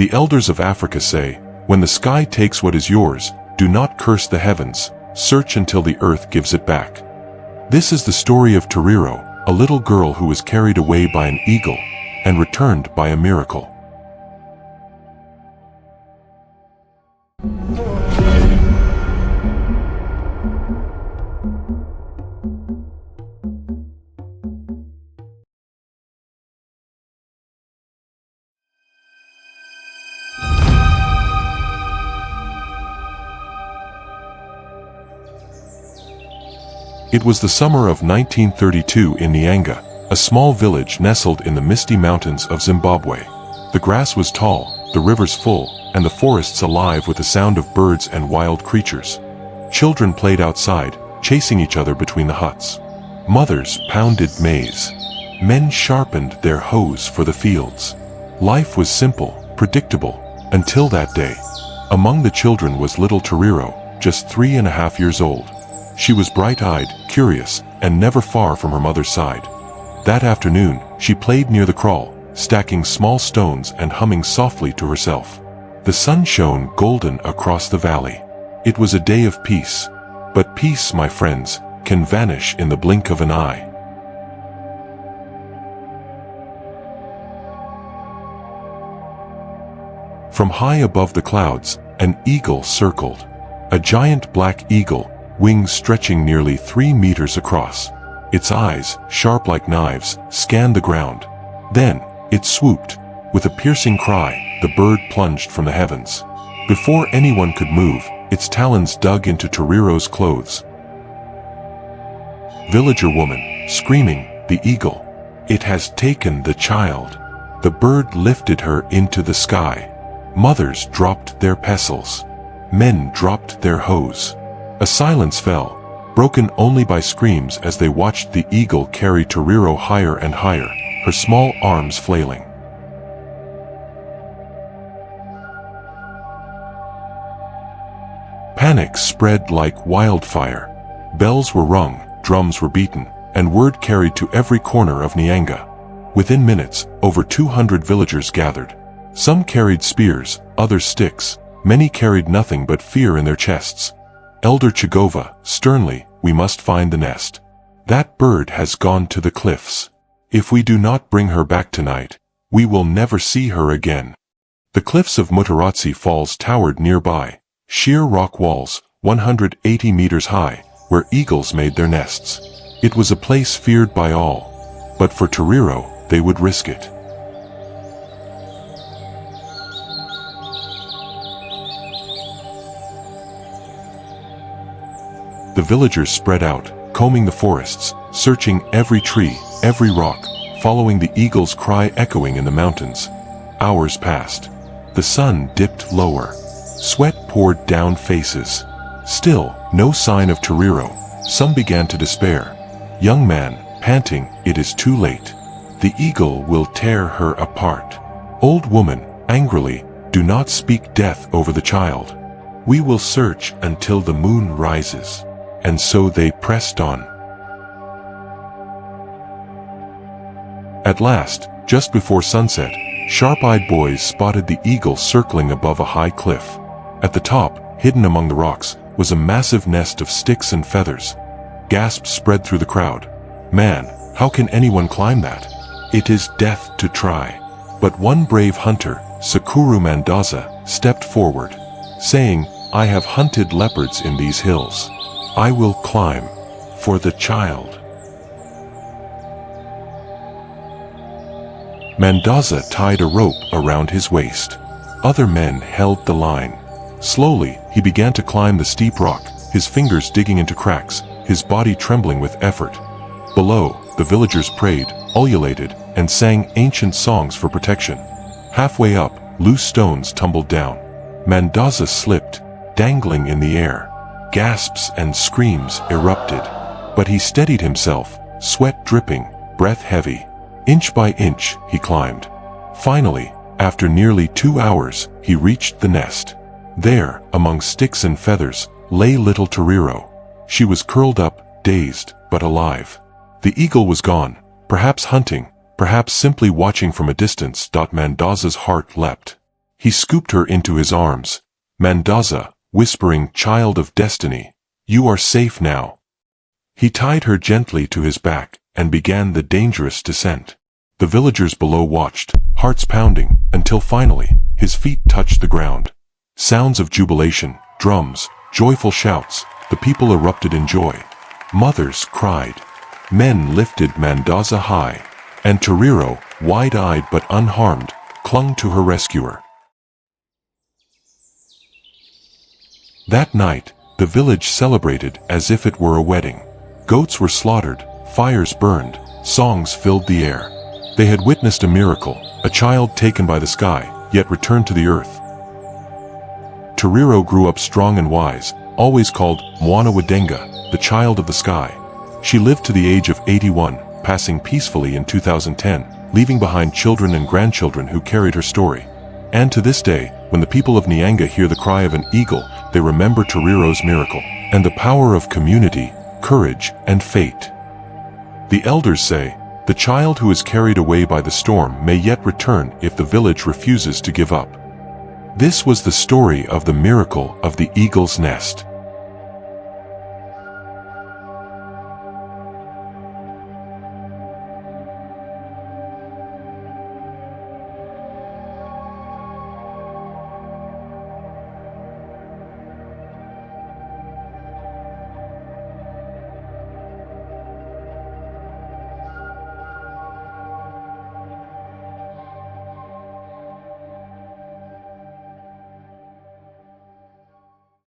The elders of Africa say, when the sky takes what is yours, do not curse the heavens, search until the earth gives it back. This is the story of Toriro, a little girl who was carried away by an eagle and returned by a miracle. It was the summer of 1932 in Nyanga, a small village nestled in the misty mountains of Zimbabwe. The grass was tall, the rivers full, and the forests alive with the sound of birds and wild creatures. Children played outside, chasing each other between the huts. Mothers pounded maize. Men sharpened their hoes for the fields. Life was simple, predictable, until that day. Among the children was little Toriro, just 3.5 years old. She was bright-eyed, curious, and never far from her mother's side. That afternoon, she played near the kraal, stacking small stones and humming softly to herself. The sun shone golden across the valley. It was a day of peace. But peace, my friends, can vanish in the blink of an eye. From high above the clouds, an eagle circled. A giant black eagle, wings stretching nearly 3 meters across. Its eyes, sharp like knives, scanned the ground. Then, it swooped. With a piercing cry, the bird plunged from the heavens. Before anyone could move, its talons dug into Toriro's clothes. Villager woman, screaming, the eagle. It has taken the child. The bird lifted her into the sky. Mothers dropped their pestles. Men dropped their hoes. A silence fell, broken only by screams as they watched the eagle carry Toriro higher and higher, her small arms flailing. Panic spread like wildfire. Bells were rung, drums were beaten, and word carried to every corner of Nyanga. Within minutes, over 200 villagers gathered. Some carried spears, others sticks. Many carried nothing but fear in their chests. Elder Chigova, sternly, we must find the nest. That bird has gone to the cliffs. If we do not bring her back tonight, we will never see her again. The cliffs of Mutaratsi Falls towered nearby, sheer rock walls, 180 meters high, where eagles made their nests. It was a place feared by all, but for Toriro, they would risk it. The villagers spread out, combing the forests, searching every tree, every rock, following the eagle's cry echoing in the mountains. Hours passed. The sun dipped lower. Sweat poured down faces. Still, no sign of Toriro. Some began to despair. Young man, panting, it is too late. The eagle will tear her apart. Old woman, angrily, do not speak death over the child. We will search until the moon rises. And so they pressed on. At last, just before sunset, sharp-eyed boys spotted the eagle circling above a high cliff. At the top, hidden among the rocks, was a massive nest of sticks and feathers. Gasps spread through the crowd. Man, how can anyone climb that? It is death to try. But one brave hunter, Sakuru Mandaza, stepped forward, saying, I have hunted leopards in these hills. I will climb, for the child. Mandaza tied a rope around his waist. Other men held the line. Slowly, he began to climb the steep rock, his fingers digging into cracks, his body trembling with effort. Below, the villagers prayed, ululated, and sang ancient songs for protection. Halfway up, loose stones tumbled down. Mandaza slipped, dangling in the air. Gasps and screams erupted. But he steadied himself, sweat dripping, breath heavy. Inch by inch, he climbed. Finally, after nearly 2 hours, he reached the nest. There, among sticks and feathers, lay little Toriro. She was curled up, dazed, but alive. The eagle was gone, perhaps hunting, perhaps simply watching from a distance. Mandaza's heart leapt. He scooped her into his arms. Mandaza, whispering, "Child of destiny, you are safe now." He tied her gently to his back and began the dangerous descent. The villagers below watched, hearts pounding, until finally, his feet touched the ground. Sounds of jubilation, drums, joyful shouts, the people erupted in joy. Mothers cried. Men lifted Mandaza high. And Toriro, wide-eyed but unharmed, clung to her rescuer. That night, the village celebrated as if it were a wedding. Goats were slaughtered, fires burned, songs filled the air. They had witnessed a miracle, a child taken by the sky, yet returned to the earth. Toriro grew up strong and wise, always called Mwana Wadenga, the child of the sky. She lived to the age of 81, passing peacefully in 2010, leaving behind children and grandchildren who carried her story. And to this day, when the people of Nyanga hear the cry of an eagle, they remember Toriro's miracle, and the power of community, courage, and fate. The elders say, the child who is carried away by the storm may yet return if the village refuses to give up. This was the story of the miracle of the eagle's nest.